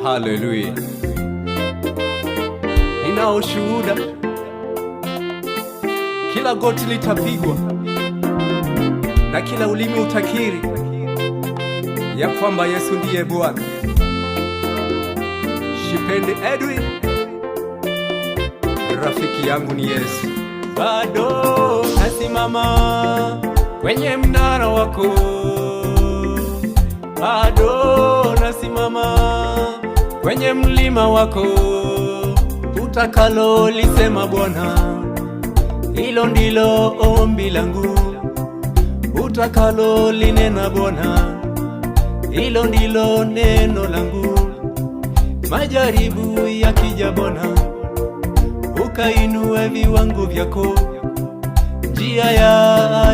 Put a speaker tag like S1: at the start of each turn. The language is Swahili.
S1: Haleluya. Nina ushuhuda, kila goti litapigwa na kila ulimi utakiri ya kwamba Yesu ndiye Bwana. Shipende Edwin, rafiki yangu ni Yesu. Bado nasimama kwenye mnara wako, bado nasimama kwenye mlima wako. Utakalo lisema Bwana, hilo ndilo ombi langu. Utakalo linena Bwana, hilo ndilo neno langu. Majaribu yakija Bwana, ukainue viwango vyako, njia ya